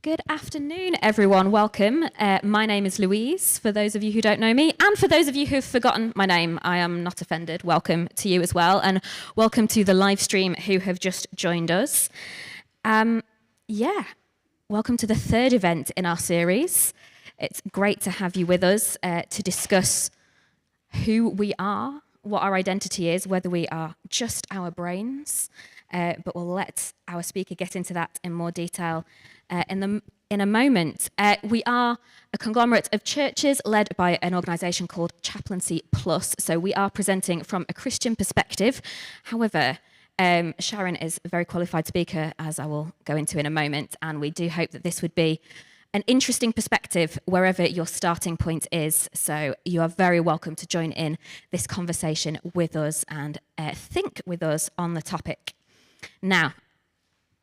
Good afternoon, everyone. Welcome. My name is Louise, for those of you who don't know me, and for those of you who've forgotten my name, I am not offended. Welcome to you as well, and welcome to the live stream who have just joined us. Welcome to the third event in our series. It's great to have you with us to discuss who we are, what our identity is, whether we are just our brains, but we'll let our speaker get into that in more detail in a moment. We are a conglomerate of churches led by an organisation called Chaplaincy Plus, so we are presenting from a Christian perspective. However, Sharon is a very qualified speaker, as I will go into in a moment, and we do hope that this would be an interesting perspective wherever your starting point is. So you are very welcome to join in this conversation with us and think with us on the topic. Now,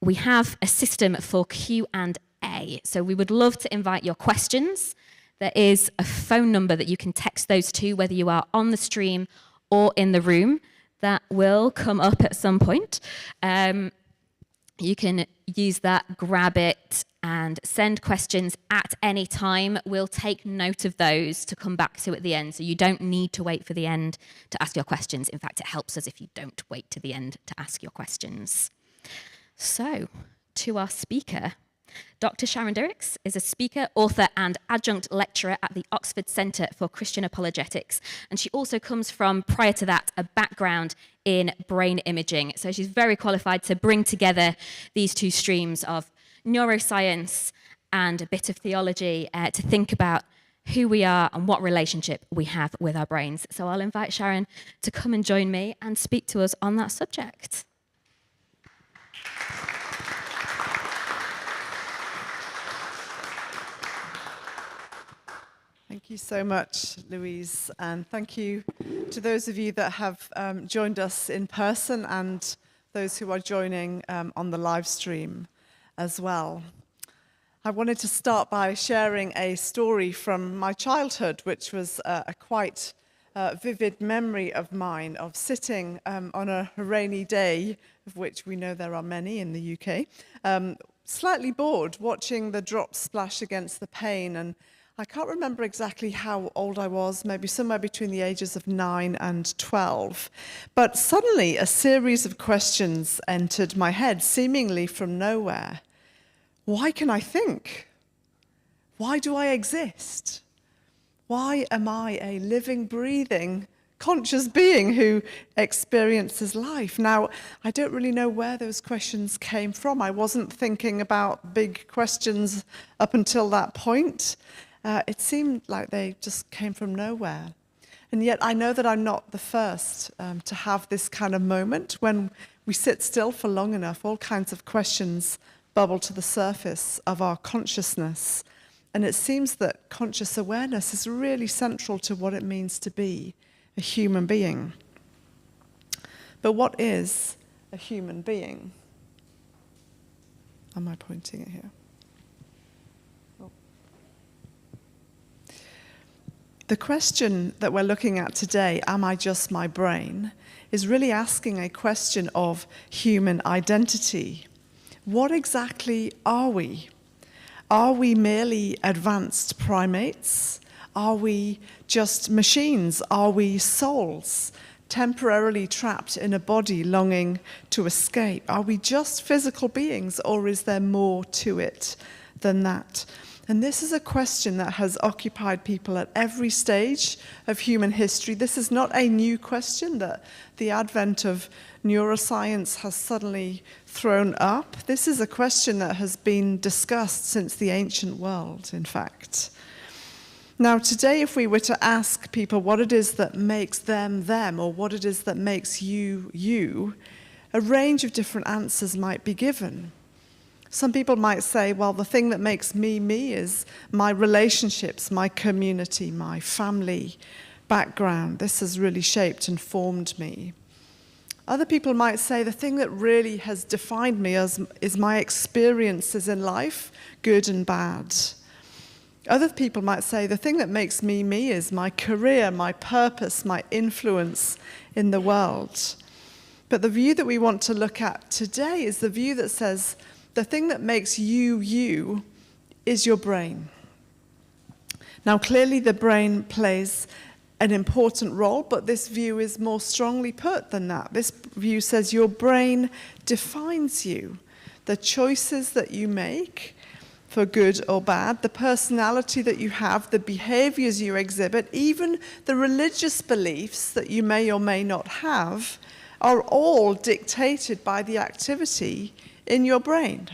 we have a system for Q&A, so we would love to invite your questions. There is a phone number that you can text those to, whether you are on the stream or in the room. That will come up at some point. You can use that, grab it, and send questions at any time. We'll take note of those to come back to at the end, so you don't need to wait for the end to ask your questions. In fact, it helps us if you don't wait to the end to ask your questions. So, to our speaker. Dr. Sharon Dirckx is a speaker, author, and adjunct lecturer at the Oxford Centre for Christian Apologetics, and she also comes from, prior to that, a background in brain imaging. So she's very qualified to bring together these two streams of neuroscience and a bit of theology to think about who we are and what relationship we have with our brains. So I'll invite Sharon to come and join me and speak to us on that subject. Thank you so much, Louise, and thank you to those of you that have joined us in person and those who are joining on the live stream as well. I wanted to start by sharing a story from my childhood, which was a quite vivid memory of mine of sitting on a rainy day, of which we know there are many in the UK, slightly bored, watching the drops splash against the pane. And I can't remember exactly how old I was, maybe somewhere between the ages of 9 and 12. But suddenly a series of questions entered my head, seemingly from nowhere. Why can I think? Why do I exist? Why am I a living, breathing, conscious being who experiences life? Now, I don't really know where those questions came from. I wasn't thinking about big questions up until that point. It seemed like they just came from nowhere. And yet I know that I'm not the first to have this kind of moment. When we sit still for long enough, all kinds of questions bubble to the surface of our consciousness. And it seems that conscious awareness is really central to what it means to be a human being. But what is a human being? Am I pointing it here? The question that we're looking at today, am I just my brain, is really asking a question of human identity. What exactly are we? Are we merely advanced primates? Are we just machines? Are we souls, temporarily trapped in a body longing to escape? Are we just physical beings, or is there more to it than that? And this is a question that has occupied people at every stage of human history. This is not a new question that the advent of neuroscience has suddenly thrown up. This is a question that has been discussed since the ancient world, in fact. Now, today, if we were to ask people what it is that makes them them, or what it is that makes you you, a range of different answers might be given. Some people might say, well, the thing that makes me me is my relationships, my community, my family background. This has really shaped and formed me. Other people might say the thing that really has defined me is my experiences in life, good and bad. Other people might say the thing that makes me me is my career, my purpose, my influence in the world. But the view that we want to look at today is the view that says the thing that makes you you is your brain. Now, clearly the brain plays an important role, but this view is more strongly put than that. This view says your brain defines you. The choices that you make, for good or bad, the personality that you have, the behaviors you exhibit, even the religious beliefs that you may or may not have, are all dictated by the activity in your brain.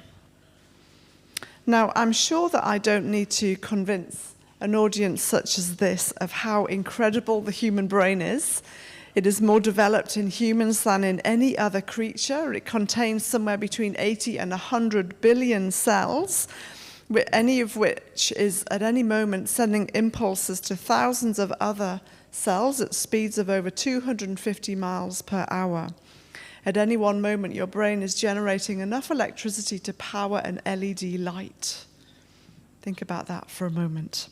Now, I'm sure that I don't need to convince an audience such as this of how incredible the human brain is. It is more developed in humans than in any other creature. It contains somewhere between 80 and 100 billion cells, any of which is at any moment sending impulses to thousands of other cells at speeds of over 250 miles per hour. At any one moment, your brain is generating enough electricity to power an LED light. Think about that for a moment.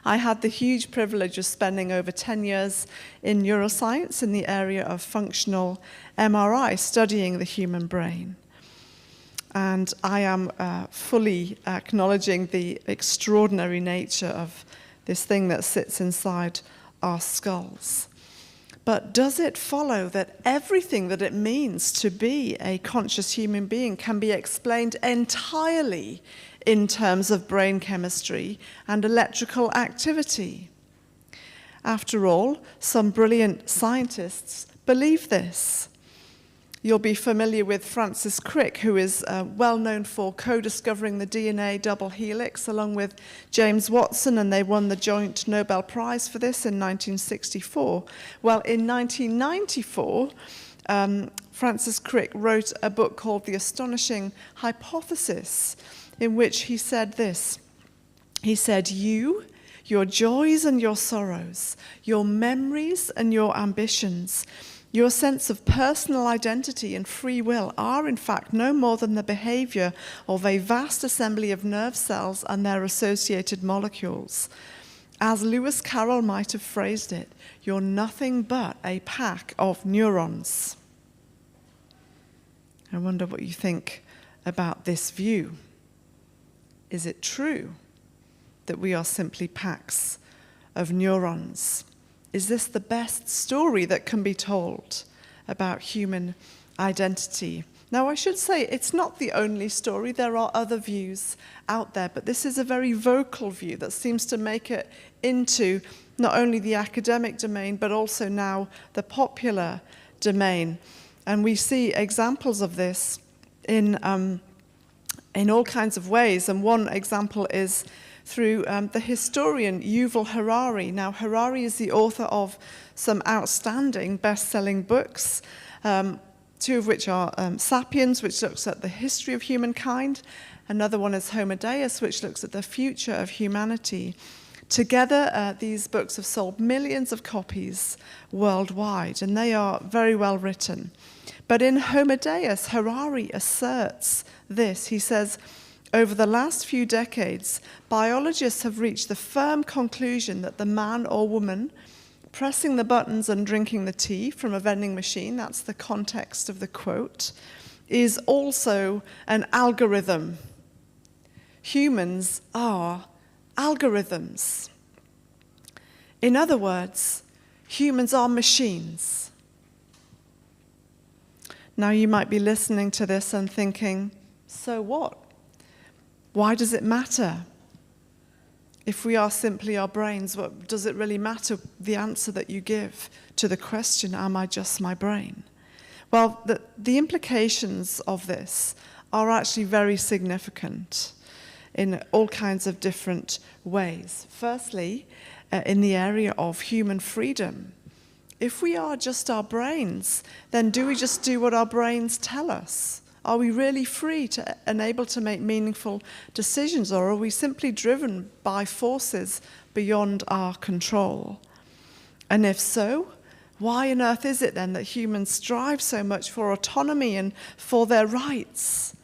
I had the huge privilege of spending over 10 years in neuroscience in the area of functional MRI, studying the human brain. And I am fully acknowledging the extraordinary nature of this thing that sits inside our skulls. But does it follow that everything that it means to be a conscious human being can be explained entirely in terms of brain chemistry and electrical activity? After all, some brilliant scientists believe this. You'll be familiar with Francis Crick, who is well known for co-discovering the DNA double helix along with James Watson, and they won the joint Nobel Prize for this in 1964. Well, in 1994, Francis Crick wrote a book called The Astonishing Hypothesis, in which he said this. He said, "You, your joys and your sorrows, your memories and your ambitions, your sense of personal identity and free will are, in fact, no more than the behavior of a vast assembly of nerve cells and their associated molecules. As Lewis Carroll might have phrased it, you're nothing but a pack of neurons." I wonder what you think about this view. Is it true that we are simply packs of neurons? Is this the best story that can be told about human identity? Now, I should say it's not the only story. There are other views out there, but this is a very vocal view that seems to make it into not only the academic domain, but also now the popular domain. And we see examples of this in all kinds of ways. And one example is through the historian Yuval Harari. Now, Harari is the author of some outstanding best-selling books, two of which are Sapiens, which looks at the history of humankind. Another one is Homo Deus, which looks at the future of humanity. Together, these books have sold millions of copies worldwide, and they are very well written. But in Homo Deus, Harari asserts this. He says, "Over the last few decades, biologists have reached the firm conclusion that the man or woman pressing the buttons and drinking the tea from a vending machine," that's the context of the quote, "is also an algorithm. Humans are algorithms." In other words, humans are machines. Now, you might be listening to this and thinking, so what? Why does it matter? If we are simply our brains, what does it really matter, the answer that you give to the question, am I just my brain? Well, the implications of this are actually very significant in all kinds of different ways. Firstly, in the area of human freedom. If we are just our brains, then do we just do what our brains tell us? Are we really free and able to make meaningful decisions, or are we simply driven by forces beyond our control? And if so, why on earth is it then that humans strive so much for autonomy and for their rights?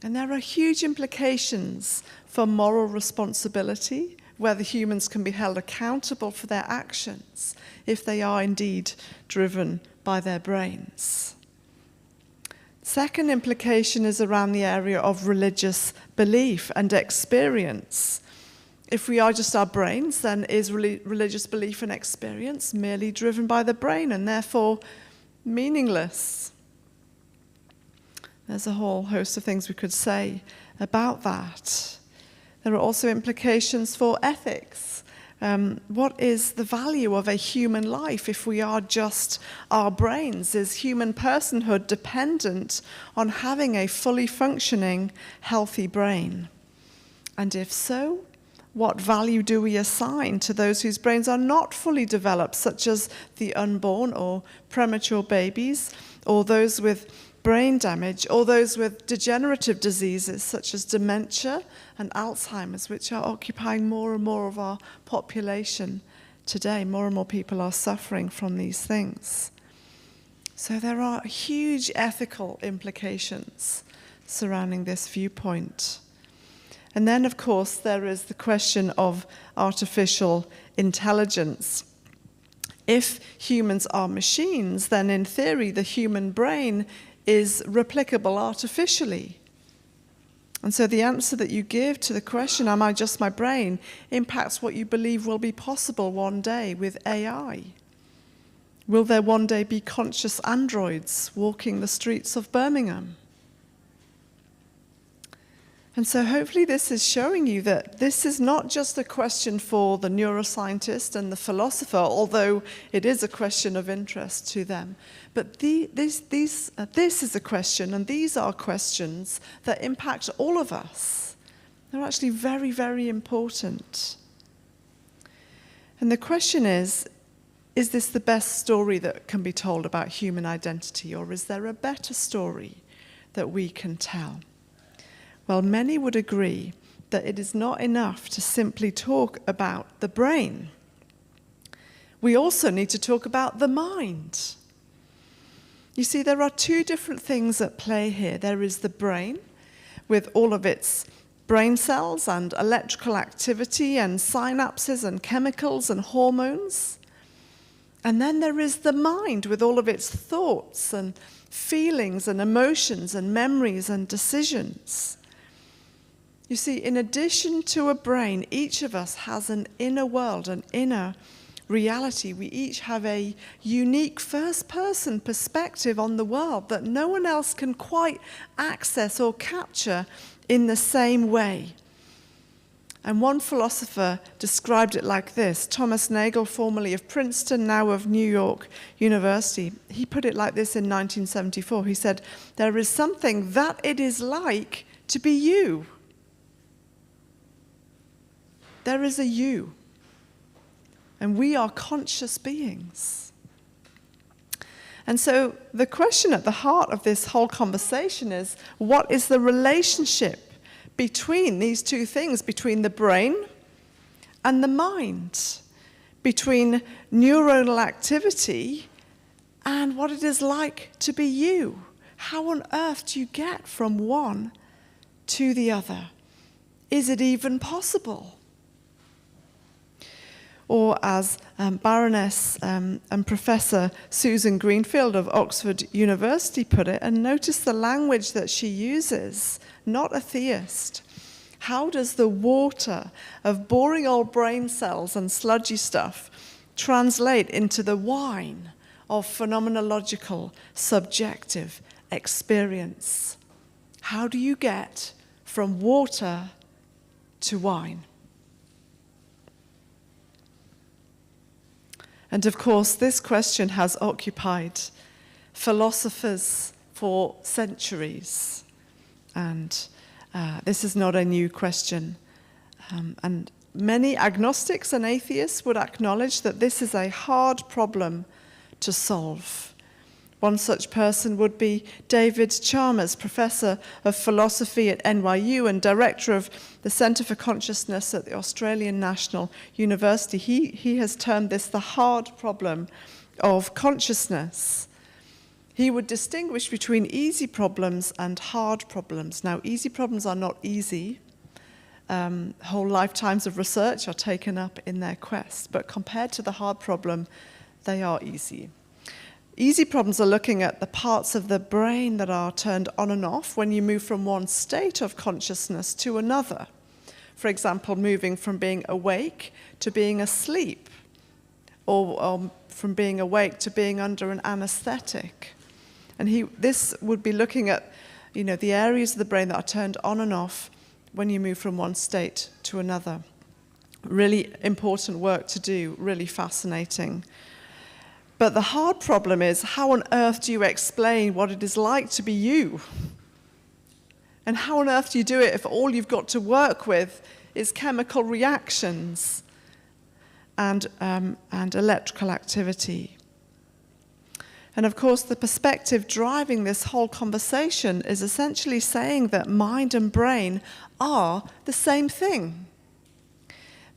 And there are huge implications for moral responsibility, whether humans can be held accountable for their actions if they are indeed driven by their brains. Second implication is around the area of religious belief and experience. If we are just our brains, then is religious belief and experience merely driven by the brain and therefore meaningless? There's a whole host of things we could say about that. There are also implications for ethics. What is the value of a human life if we are just our brains? Is human personhood dependent on having a fully functioning, healthy brain? And if so, what value do we assign to those whose brains are not fully developed, such as the unborn or premature babies, or those with brain damage, or those with degenerative diseases such as dementia and Alzheimer's, which are occupying more and more of our population today? More and more people are suffering from these things. So there are huge ethical implications surrounding this viewpoint. And then, of course, there is the question of artificial intelligence. If humans are machines, then in theory the human brain is replicable artificially. And so the answer that you give to the question, am I just my brain, impacts what you believe will be possible one day with AI. Will there one day be conscious androids walking the streets of Birmingham? And so hopefully this is showing you that this is not just a question for the neuroscientist and the philosopher, although it is a question of interest to them. But this is a question, and these are questions that impact all of us. They're actually very, very important. And the question is this the best story that can be told about human identity, or is there a better story that we can tell? Well, many would agree that it is not enough to simply talk about the brain. We also need to talk about the mind. You see, there are two different things at play here. There is the brain, with all of its brain cells and electrical activity and synapses and chemicals and hormones. And then there is the mind, with all of its thoughts and feelings and emotions and memories and decisions. You see, in addition to a brain, each of us has an inner world, an inner reality. We each have a unique first-person perspective on the world that no one else can quite access or capture in the same way. And one philosopher described it like this. Thomas Nagel, formerly of Princeton, now of New York University, he put it like this in 1974. He said, "There is something that it is like to be you. There is a you, and we are conscious beings." And so the question at the heart of this whole conversation is, what is the relationship between these two things, between the brain and the mind, between neuronal activity and what it is like to be you? How on earth do you get from one to the other? Is it even possible? Or as Baroness and Professor Susan Greenfield of Oxford University put it, and notice the language that she uses, not a theist. How does the water of boring old brain cells and sludgy stuff translate into the wine of phenomenological, subjective experience? How do you get from water to wine? And of course, this question has occupied philosophers for centuries. And this is not a new question. And many agnostics and atheists would acknowledge that this is a hard problem to solve. One such person would be David Chalmers, professor of philosophy at NYU and director of the Centre for Consciousness at the Australian National University. He has termed this the hard problem of consciousness. He would distinguish between easy problems and hard problems. Now, easy problems are not easy. Whole lifetimes of research are taken up in their quest. But compared to the hard problem, they are easy. Easy problems are looking at the parts of the brain that are turned on and off when you move from one state of consciousness to another. For example, moving from being awake to being asleep, or from being awake to being under an anesthetic. And this would be looking at, the areas of the brain that are turned on and off when you move from one state to another. Really important work to do, really fascinating. But the hard problem is, how on earth do you explain what it is like to be you? And how on earth do you do it if all you've got to work with is chemical reactions and electrical activity? And of course, the perspective driving this whole conversation is essentially saying that mind and brain are the same thing.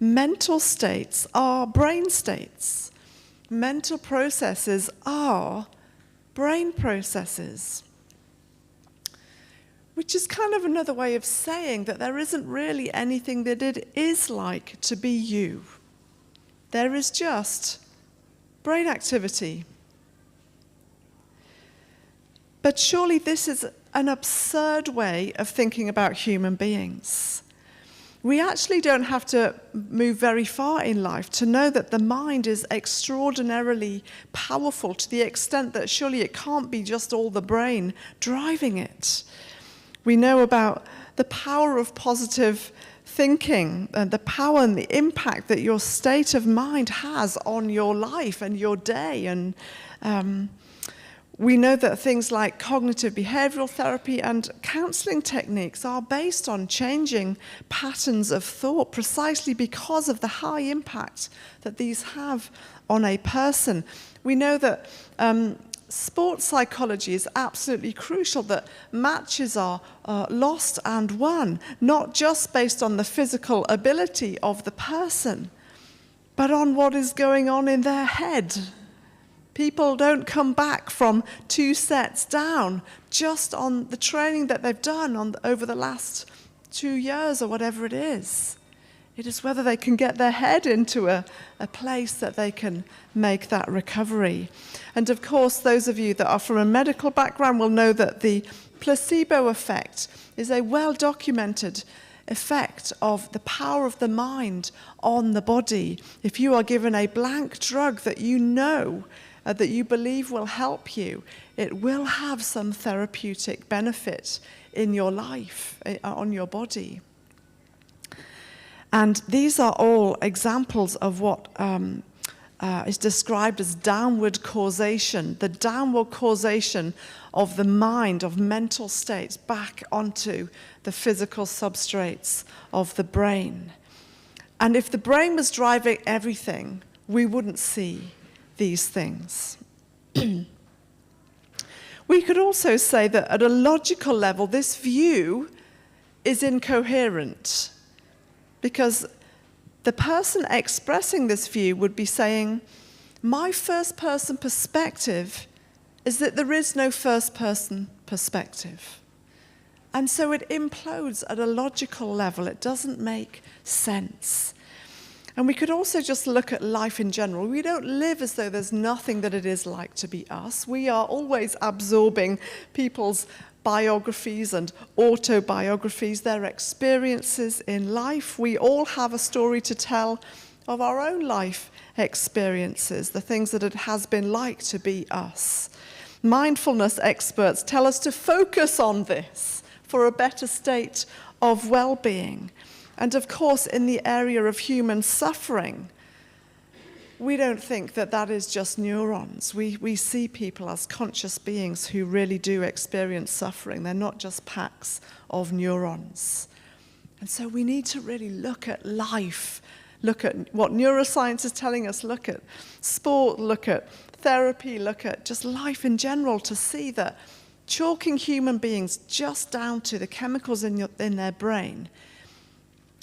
Mental states are brain states. Mental processes are brain processes. Which is kind of another way of saying that there isn't really anything that it is like to be you. There is just brain activity. But surely this is an absurd way of thinking about human beings. We actually don't have to move very far in life to know that the mind is extraordinarily powerful to the extent that surely it can't be just all the brain driving it. We know about the power of positive thinking and the power and the impact that your state of mind has on your life and your day. And we know that things like cognitive behavioral therapy and counseling techniques are based on changing patterns of thought precisely because of the high impact that these have on a person. We know that sports psychology is absolutely crucial, that matches are lost and won, not just based on the physical ability of the person, but on what is going on in their head. People don't come back from 2 sets down just on the training that they've done over the last 2 years or whatever it is. It is whether they can get their head into a place that they can make that recovery. And of course, those of you that are from a medical background will know that the placebo effect is a well-documented effect of the power of the mind on the body. If you are given a blank drug that you know that you believe will help you, it will have some therapeutic benefit in your life, on your body. And these are all examples of what is described as downward causation, the downward causation of the mind, of mental states, back onto the physical substrates of the brain. And if the brain was driving everything, we wouldn't see these things. We could also say that at a logical level, this view is incoherent, because the person expressing this view would be saying, my first-person perspective is that there is no first-person perspective. And so it implodes at a logical level. It doesn't make sense. And we could also just look at life in general. We don't live as though there's nothing that it is like to be us. We are always absorbing people's biographies and autobiographies, their experiences in life. We all have a story to tell of our own life experiences, the things that it has been like to be us. Mindfulness experts tell us to focus on this for a better state of well-being. And of course, in the area of human suffering, we don't think that that is just neurons. We see people as conscious beings who really do experience suffering. They're not just packs of neurons. And so we need to really look at life, look at what neuroscience is telling us, look at sport, look at therapy, look at just life in general, to see that chalking human beings just down to the chemicals in their brain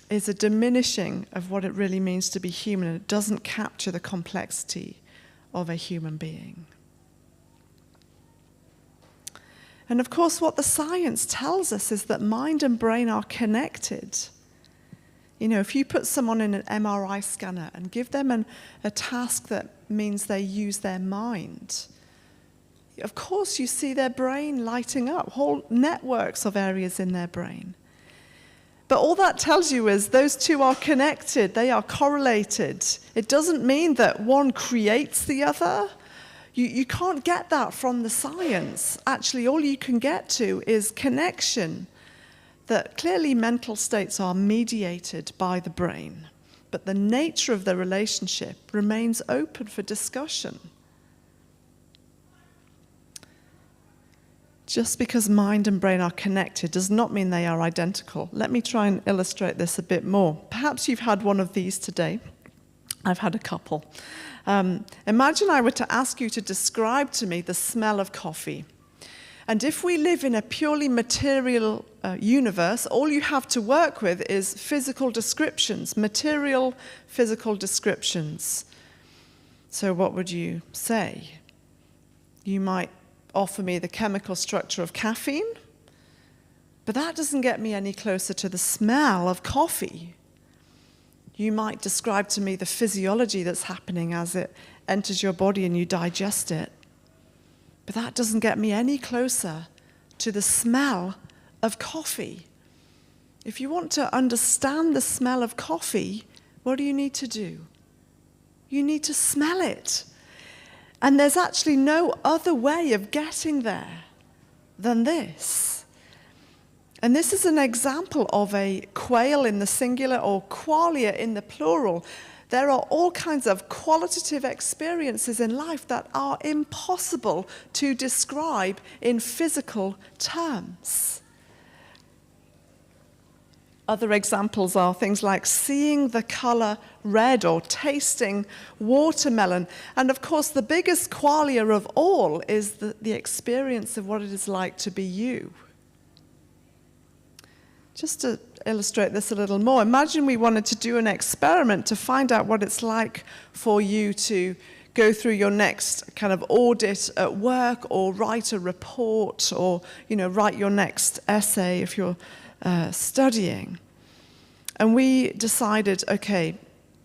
is a diminishing of what it really means to be human, and it doesn't capture the complexity of a human being. And of course, what the science tells us is that mind and brain are connected. You know, if you put someone in an MRI scanner and give them a task that means they use their mind, of course you see their brain lighting up, whole networks of areas in their brain. But all that tells you is those two are connected, they are correlated. It doesn't mean that one creates the other. You can't get that from the science. Actually, all you can get to is connection, that clearly mental states are mediated by the brain, but the nature of the relationship remains open for discussion. Just because mind and brain are connected does not mean they are identical. Let me try and illustrate this a bit more. Perhaps you've had one of these today. I've had a couple. Imagine I were to ask you to describe to me the smell of coffee. And if we live in a purely material universe, all you have to work with is physical descriptions, material physical descriptions. So what would you say? You might offer me the chemical structure of caffeine, but that doesn't get me any closer to the smell of coffee. You might describe to me the physiology that's happening as it enters your body and you digest it. But that doesn't get me any closer to the smell of coffee. If you want to understand the smell of coffee, what do you need to do? You need to smell it. And there's actually no other way of getting there than this. And this is an example of a quail in the singular or qualia in the plural. There are all kinds of qualitative experiences in life that are impossible to describe in physical terms. Other examples are things like seeing the color red or tasting watermelon. And of course, the biggest qualia of all is the experience of what it is like to be you. Just to illustrate this a little more, imagine we wanted to do an experiment to find out what it's like for you to go through your next kind of audit at work, or write a report, or write your next essay if you're studying. And we decided, okay,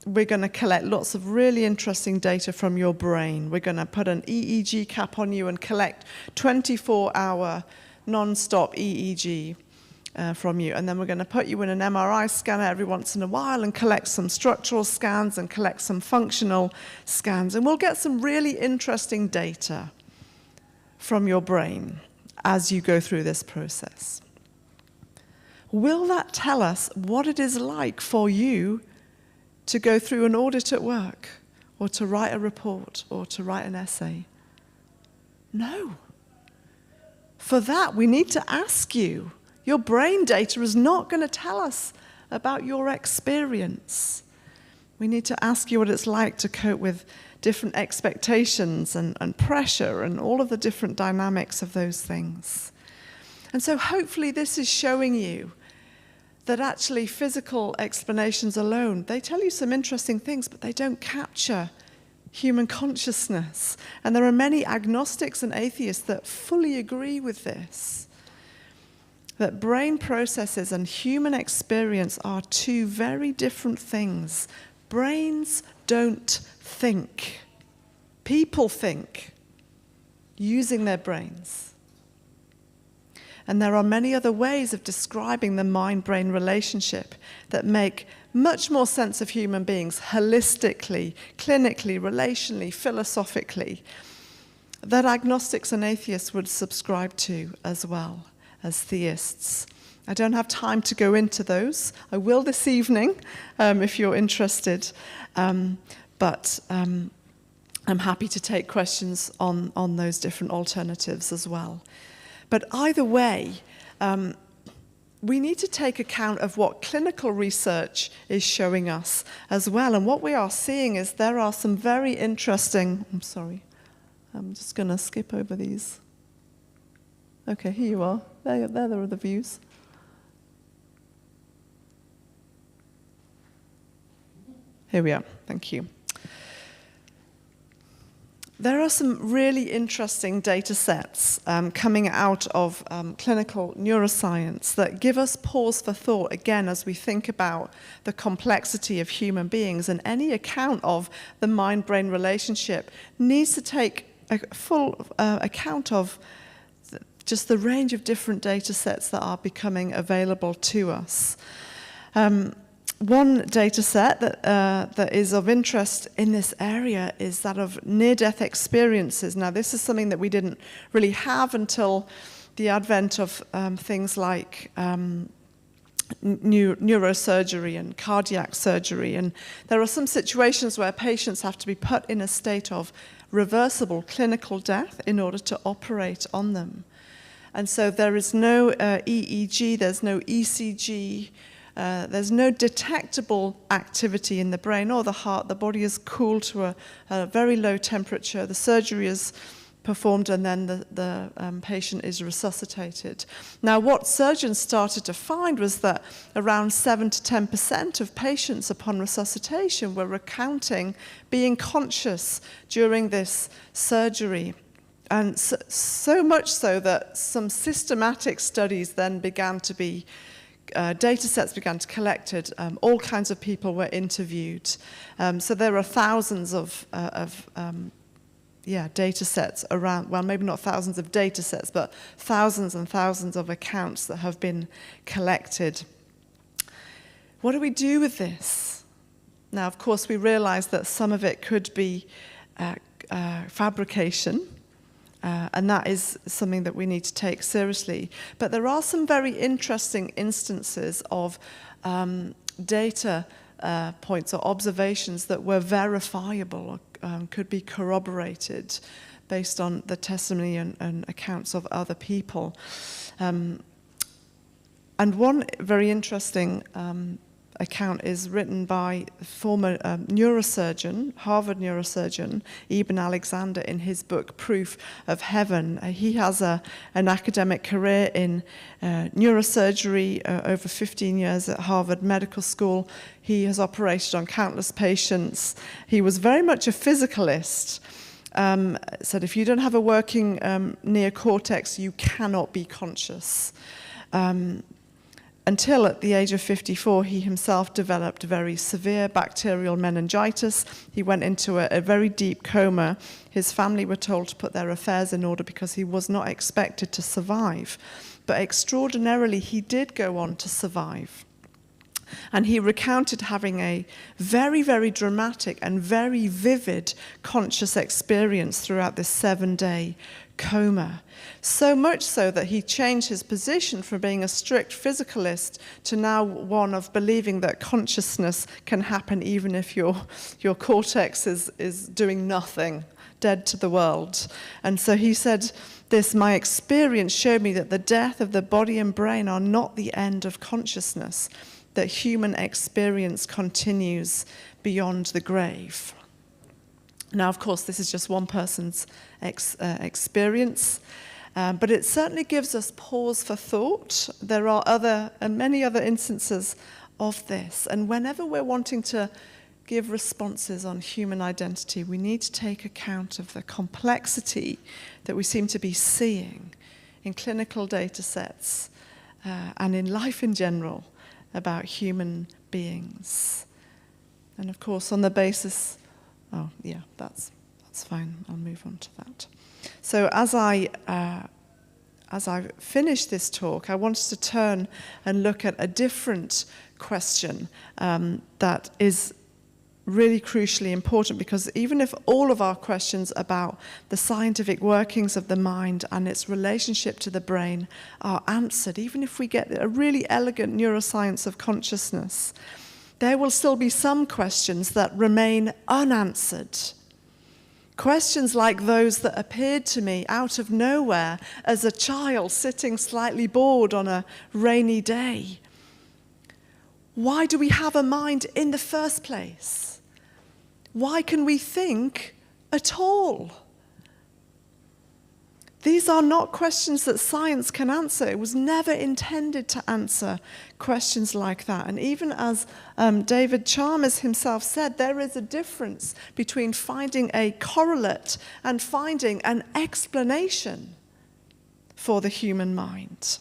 we're going to collect lots of really interesting data from your brain. We're going to put an EEG cap on you and collect 24-hour non-stop EEG from you. And then we're going to put you in an MRI scanner every once in a while and collect some structural scans and collect some functional scans. And we'll get some really interesting data from your brain as you go through this process. Will that tell us what it is like for you to go through an audit at work, or to write a report, or to write an essay? No. For that, we need to ask you. Your brain data is not going to tell us about your experience. We need to ask you what it's like to cope with different expectations and pressure and all of the different dynamics of those things. And so hopefully this is showing you that actually physical explanations alone, they tell you some interesting things, but they don't capture human consciousness. And there are many agnostics and atheists that fully agree with this. That brain processes and human experience are two very different things. Brains don't think. People think using their brains. And there are many other ways of describing the mind-brain relationship that make much more sense of human beings holistically, clinically, relationally, philosophically, that agnostics and atheists would subscribe to as well as theists. I don't have time to go into those. I will this evening, if you're interested. But I'm happy to take questions on those different alternatives as well. But either way, we need to take account of what clinical research is showing us as well. And what we are seeing is there are some very interesting... I'm just going to skip over these. Okay, here you are. There are the views. Here we are. Thank you. There are some really interesting data sets coming out of clinical neuroscience that give us pause for thought, again, as we think about the complexity of human beings, and any account of the mind-brain relationship needs to take a full account of just the range of different data sets that are becoming available to us. One data set that is of interest in this area is that of near-death experiences. Now, this is something that we didn't really have until the advent of things like neurosurgery and cardiac surgery. And there are some situations where patients have to be put in a state of reversible clinical death in order to operate on them. And so there is no EEG, there's no ECG, there's no detectable activity in the brain or the heart. The body is cooled to a very low temperature. The surgery is performed, and then the patient is resuscitated. Now, what surgeons started to find was that around 7 to 10% of patients upon resuscitation were recounting being conscious during this surgery. And so much so that some systematic studies then began to be, data sets began to be collected. All kinds of people were interviewed. So there are thousands of data sets around, well, maybe not thousands of data sets, but thousands and thousands of accounts that have been collected. What do we do with this? Now, of course, we realize that some of it could be fabrication, and that is something that we need to take seriously. But there are some very interesting instances of data points or observations that were verifiable or could be corroborated based on the testimony and accounts of other people. And one very interesting account is written by former neurosurgeon, Harvard neurosurgeon, Eben Alexander, in his book, Proof of Heaven. He has an academic career in neurosurgery, over 15 years at Harvard Medical School. He has operated on countless patients. He was very much a physicalist. Said if you don't have a working neocortex, you cannot be conscious. Until at the age of 54, he himself developed very severe bacterial meningitis. He went into a very deep coma. His family were told to put their affairs in order because he was not expected to survive. But extraordinarily, he did go on to survive. And he recounted having a very, very dramatic and very vivid conscious experience throughout this 7-day coma. So much so that he changed his position from being a strict physicalist to now one of believing that consciousness can happen even if your cortex is doing nothing, dead to the world. And so he said, my experience showed me that the death of the body and brain are not the end of consciousness, that human experience continues beyond the grave. Now, of course, this is just one person's experience, but it certainly gives us pause for thought. There are many other instances of this, and whenever we're wanting to give responses on human identity, we need to take account of the complexity that we seem to be seeing in clinical data sets and in life in general about human beings. And of course, on the basis, that's fine. I'll move on to that. So as I finish this talk, I wanted to turn and look at a different question that is really crucially important, because even if all of our questions about the scientific workings of the mind and its relationship to the brain are answered, even if we get a really elegant neuroscience of consciousness, there will still be some questions that remain unanswered. Questions like those that appeared to me out of nowhere as a child sitting slightly bored on a rainy day. Why do we have a mind in the first place? Why can we think at all? These are not questions that science can answer. It was never intended to answer questions like that. And even as David Chalmers himself said, there is a difference between finding a correlate and finding an explanation for the human mind.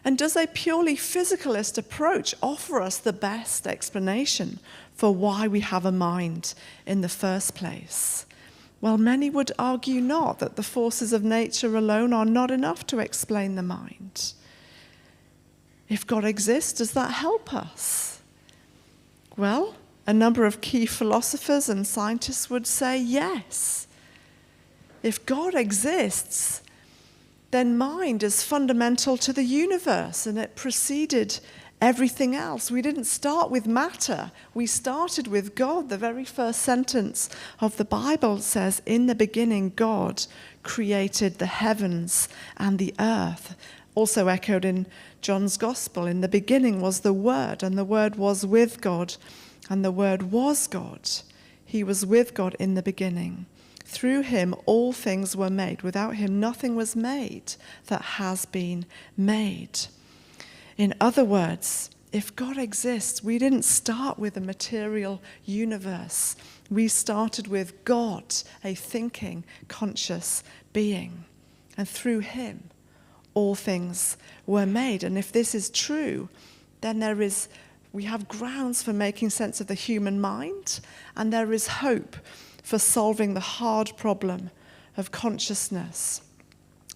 And does a purely physicalist approach offer us the best explanation for why we have a mind in the first place? Well, many would argue not, that the forces of nature alone are not enough to explain the mind. If God exists, does that help us? Well, a number of key philosophers and scientists would say yes. If God exists, then mind is fundamental to the universe, and it preceded everything else. We didn't start with matter. We started with God. The very first sentence of the Bible says, "In the beginning, God created the heavens and the earth." Also echoed in John's Gospel, "In the beginning was the Word, and the Word was with God, and the Word was God. He was with God in the beginning. Through him all things were made. Without him nothing was made that has been made." In other words, if God exists, we didn't start with a material universe. We started with God, a thinking, conscious being. And through him, all things were made. And if this is true, then we have grounds for making sense of the human mind, and there is hope for solving the hard problem of consciousness.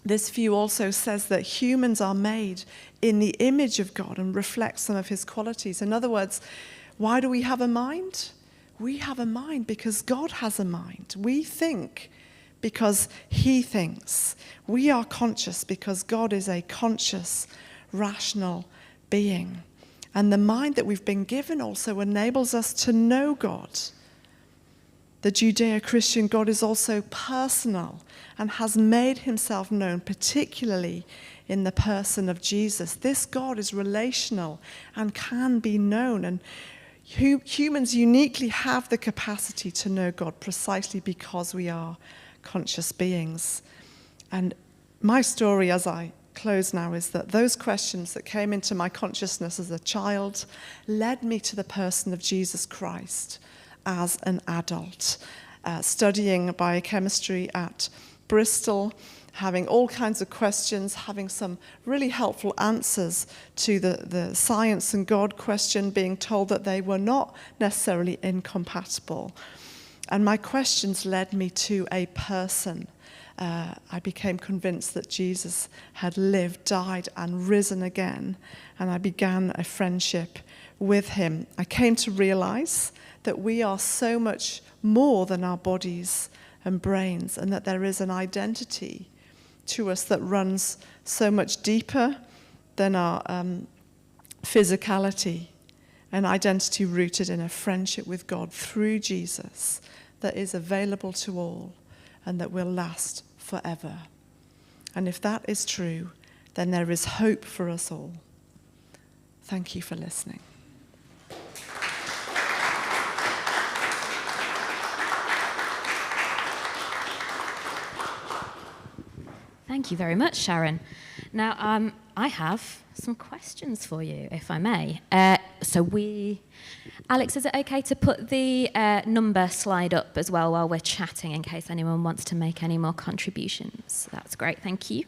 This view also says that humans are made in the image of God and reflect some of his qualities. In other words, why do we have a mind? We have a mind because God has a mind. We think because he thinks. We are conscious because God is a conscious, rational being. And the mind that we've been given also enables us to know God. The Judeo-Christian God is also personal and has made himself known, particularly in the person of Jesus. This God is relational and can be known. And humans uniquely have the capacity to know God precisely because we are conscious beings. And my story, as I close now, is that those questions that came into my consciousness as a child led me to the person of Jesus Christ as an adult, studying biochemistry at Bristol, having all kinds of questions, having some really helpful answers to the science and God question, being told that they were not necessarily incompatible. And my questions led me to a person. I became convinced that Jesus had lived, died, and risen again, and I began a friendship with him. I came to realize that we are so much more than our bodies and brains, and that there is an identity to us that runs so much deeper than our physicality, an identity rooted in a friendship with God through Jesus that is available to all and that will last forever. And if that is true, then there is hope for us all. Thank you for listening. Thank you very much, Sharon. Now, I have some questions for you, if I may. Alex, is it okay to put the number slide up as well while we're chatting in case anyone wants to make any more contributions? That's great, thank you.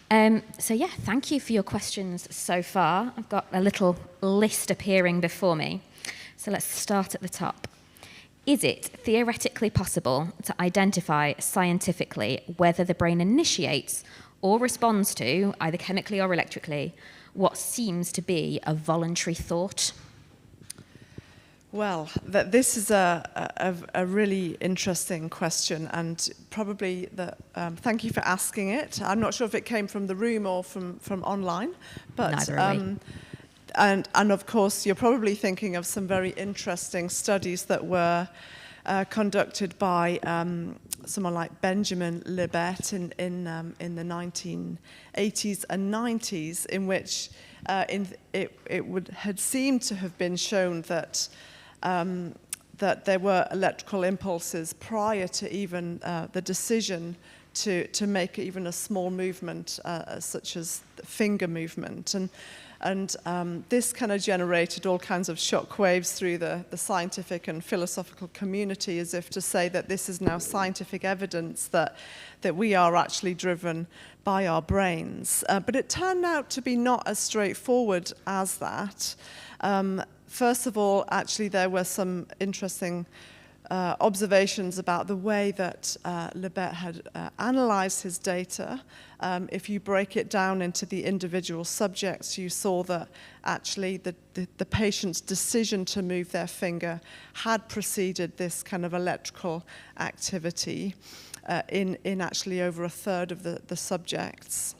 Thank you for your questions so far. I've got a little list appearing before me. So let's start at the top. Is it theoretically possible to identify scientifically whether the brain initiates or responds to, either chemically or electrically, what seems to be a voluntary thought? Well, this is a really interesting question, and probably thank you for asking it. I'm not sure if it came from the room or from online, but neither are we. And of course, you're probably thinking of some very interesting studies that were conducted by someone like Benjamin Libet in the 1980s and 90s, in which it had seemed to have been shown that there were electrical impulses prior to even the decision to make even a small movement, such as the finger movement. And this kind of generated all kinds of shock waves through the scientific and philosophical community, as if to say that this is now scientific evidence that we are actually driven by our brains. But it turned out to be not as straightforward as that. First of all, actually, there were some interesting observations about the way that Lebet had analysed his data. If you break it down into the individual subjects, you saw that actually the patient's decision to move their finger had preceded this kind of electrical activity in actually over a third of the subjects.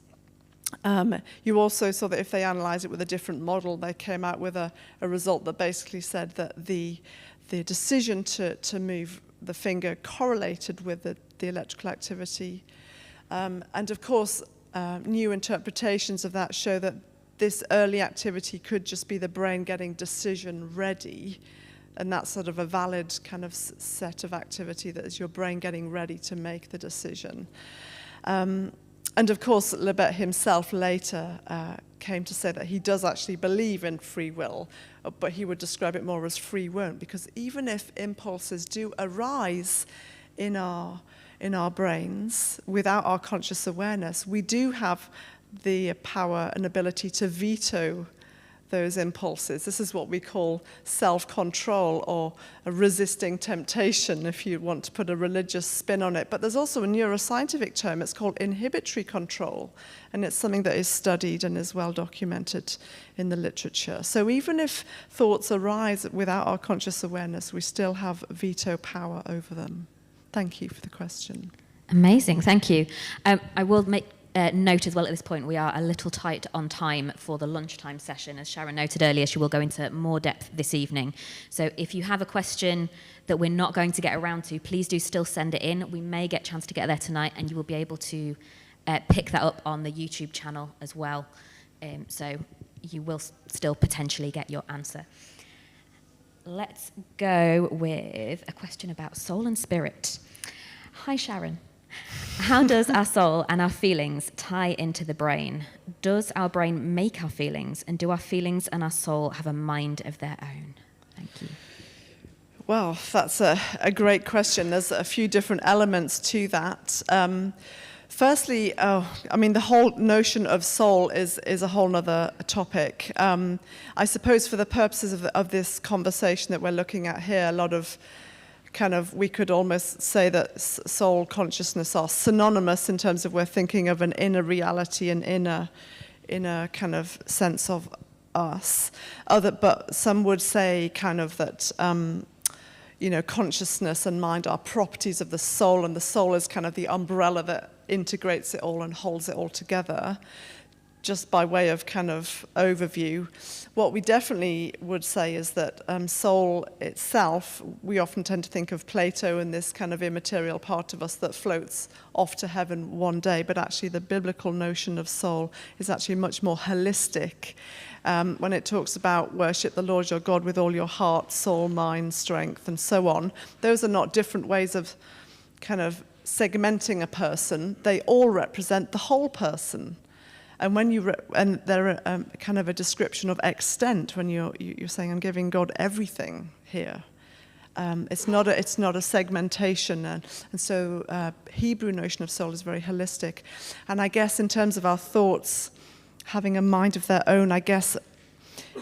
You also saw that if they analysed it with a different model, they came out with a result that basically said that the decision to move the finger correlated with the electrical activity. And of course, new interpretations of that show that this early activity could just be the brain getting decision ready. And that's sort of a valid kind of set of activity, that is your brain getting ready to make the decision. And of course, Lebet himself later came to say that he does actually believe in free will, but he would describe it more as free won't, because even if impulses do arise in our brains without our conscious awareness, we do have the power and ability to veto those impulses. This is what we call self-control, or a resisting temptation, if you want to put a religious spin on it. But there's also a neuroscientific term. It's called inhibitory control, and it's something that is studied and is well documented in the literature. So even if thoughts arise without our conscious awareness, we still have veto power over them. Thank you for the question. Amazing, thank you. I will make note as well at this point, we are a little tight on time for the lunchtime session. As Sharon noted earlier, she will go into more depth this evening. So if you have a question that we're not going to get around to, please do still send it in. We may get a chance to get there tonight, and you will be able to pick that up on the YouTube channel as well. So you will still potentially get your answer. Let's go with a question about soul and spirit. Hi, Sharon. How does our soul and our feelings tie into the brain? Does our brain make our feelings, and do our feelings and our soul have a mind of their own? Thank you. Well, that's a great question. There's a few different elements to that. Firstly, the whole notion of soul is a whole other topic. I suppose for the purposes of this conversation that we're looking at here, a lot of we could almost say that soul, consciousness are synonymous in terms of we're thinking of an inner reality, an inner kind of sense of us. But some would say that consciousness and mind are properties of the soul, and the soul is kind of the umbrella that integrates it all and holds it all together. Just by way of kind of overview, what we definitely would say is that soul itself, we often tend to think of Plato and this kind of immaterial part of us that floats off to heaven one day, but actually the biblical notion of soul is actually much more holistic. When it talks about worship the Lord your God with all your heart, soul, mind, strength, and so on, those are not different ways of kind of segmenting a person. They all represent the whole person. And when and they're kind of a description of extent when you're saying I'm giving God everything here. It's not a segmentation, and so Hebrew notion of soul is very holistic. And I guess in terms of our thoughts having a mind of their own, I guess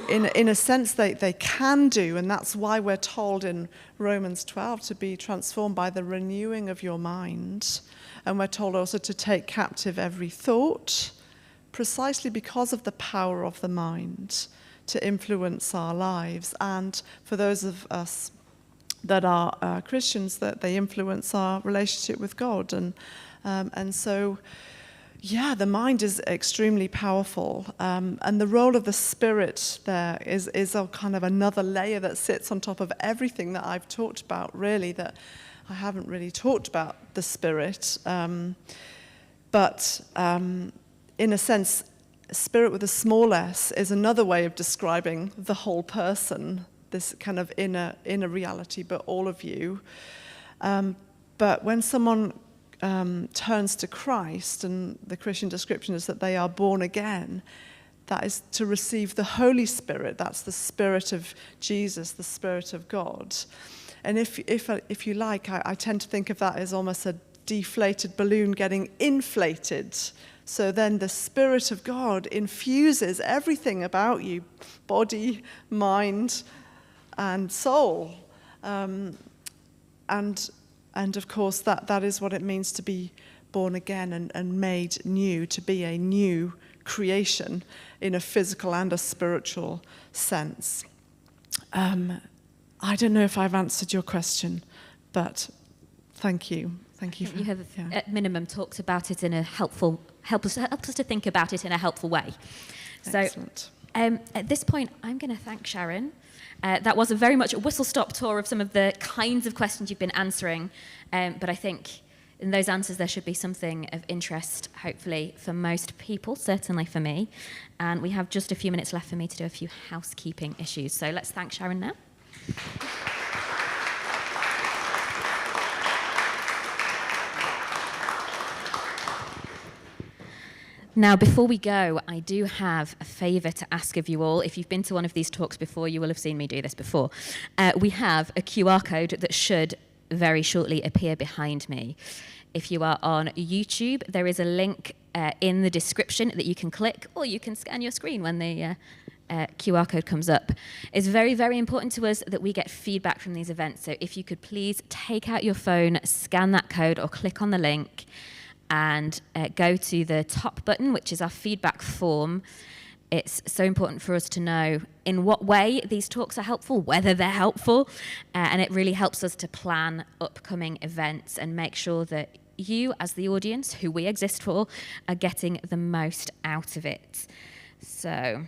in a sense they can do, and that's why we're told in Romans 12 to be transformed by the renewing of your mind, and we're told also to take captive every thought, precisely because of the power of the mind to influence our lives. And for those of us that are Christians, that they influence our relationship with God. And so, yeah, the mind is extremely powerful. And the role of the spirit there is a kind of another layer that sits on top of everything that I've talked about, really, that I haven't really talked about the spirit. But in a sense, spirit with a small s is another way of describing the whole person, this kind of inner reality, but all of you. But when someone turns to Christ, and the Christian description is that they are born again, that is to receive the Holy Spirit. That's the Spirit of Jesus, the Spirit of God. And if you like, I tend to think of that as almost a deflated balloon getting inflated. So then the Spirit of God infuses everything about you, body, mind, and soul. and of course that is what it means to be born again and made new, to be a new creation in a physical and a spiritual sense. I don't know if I've answered your question, but thank you. Thank you. You have, at minimum, talked about it in a help us to think about it in a helpful way. Excellent. So, at this point, I'm going to thank Sharon. That was very much a whistle-stop tour of some of the kinds of questions you've been answering, but I think in those answers there should be something of interest, hopefully, for most people, certainly for me. And we have just a few minutes left for me to do a few housekeeping issues. So let's thank Sharon now. Now, before we go, I do have a favour to ask of you all. If you've been to one of these talks before, you will have seen me do this before. We have a QR code that should very shortly appear behind me. If you are on YouTube, there is a link in the description that you can click, or you can scan your screen when the QR code comes up. It's very, very important to us that we get feedback from these events. So if you could please take out your phone, scan that code, or click on the link, and go to the top button, which is our feedback form. It's so important for us to know in what way these talks are helpful, whether they're helpful, and it really helps us to plan upcoming events and make sure that you, as the audience, who we exist for, are getting the most out of it. So,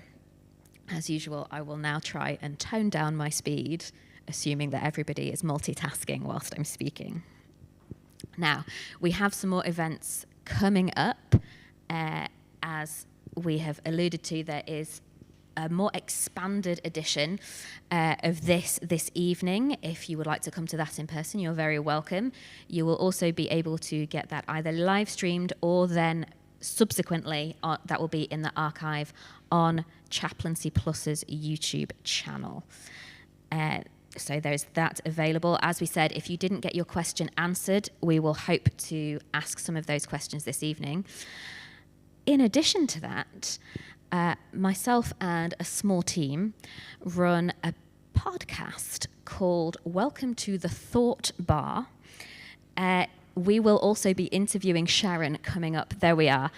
as usual, I will now try and tone down my speed, assuming that everybody is multitasking whilst I'm speaking. Now, we have some more events coming up. As we have alluded to, there is a more expanded edition of this evening. If you would like to come to that in person, you're very welcome. You will also be able to get that either live streamed or then subsequently that will be in the archive on Chaplaincy Plus's YouTube channel. So there's that available. As we said, if you didn't get your question answered, we will hope to ask some of those questions this evening. In addition to that, myself and a small team run a podcast called Welcome to the Thought Bar. We will also be interviewing Sharon coming up. There we are.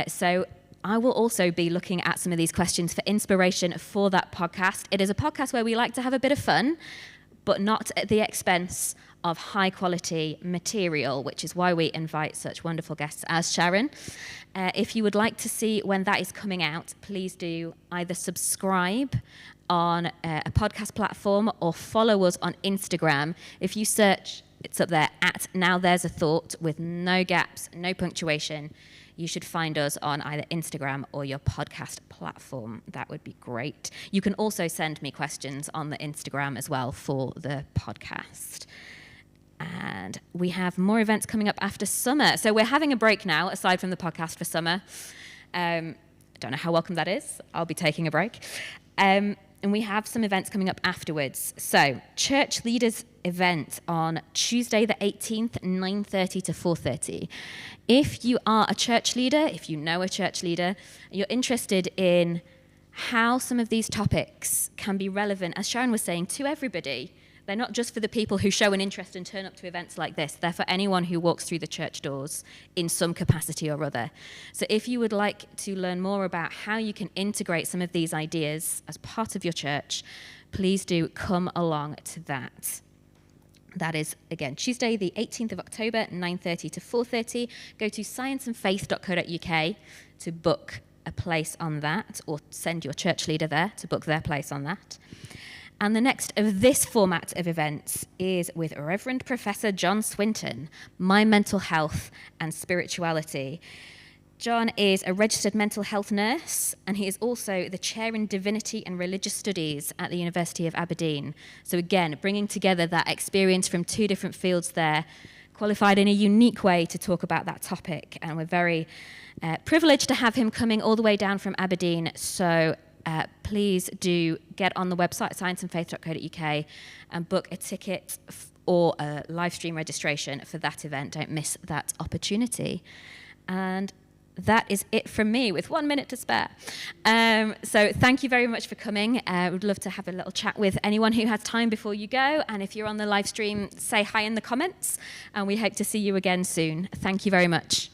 So I will also be looking at some of these questions for inspiration for that podcast. It is a podcast where we like to have a bit of fun, but not at the expense of high-quality material, which is why we invite such wonderful guests as Sharon. If you would like to see when that is coming out, please do either subscribe on a podcast platform or follow us on Instagram. If you search, it's up there, at Now There's a Thought, with no gaps, no punctuation. You should find us on either Instagram or your podcast platform. That would be great. You can also send me questions on the Instagram as well for the podcast. And we have more events coming up after summer. So we're having a break now, aside from the podcast, for summer. Don't know how welcome that is. I'll be taking a break. And we have some events coming up afterwards. So, church leaders event on Tuesday the 18th, 9:30 to 4:30. If you are a church leader, if you know a church leader, you're interested in how some of these topics can be relevant, as Sharon was saying, to everybody. They're not just for the people who show an interest and turn up to events like this. They're for anyone who walks through the church doors in some capacity or other. So if you would like to learn more about how you can integrate some of these ideas as part of your church, please do come along to that. That is, again, Tuesday, the 18th of October, 9:30 to 4:30. Go to scienceandfaith.co.uk to book a place on that, or send your church leader there to book their place on that. And the next of this format of events is with Reverend Professor John Swinton, My Mental Health and Spirituality. John is a registered mental health nurse, and he is also the chair in Divinity and Religious Studies at the University of Aberdeen. So again, bringing together that experience from two different fields there, qualified in a unique way to talk about that topic. And we're very privileged to have him coming all the way down from Aberdeen. So please do get on the website, scienceandfaith.co.uk, and book a ticket or a live stream registration for that event. Don't miss that opportunity. And that is it from me with 1 minute to spare. So thank you very much for coming. We'd love to have a little chat with anyone who has time before you go. And if you're on the live stream, say hi in the comments. And we hope to see you again soon. Thank you very much.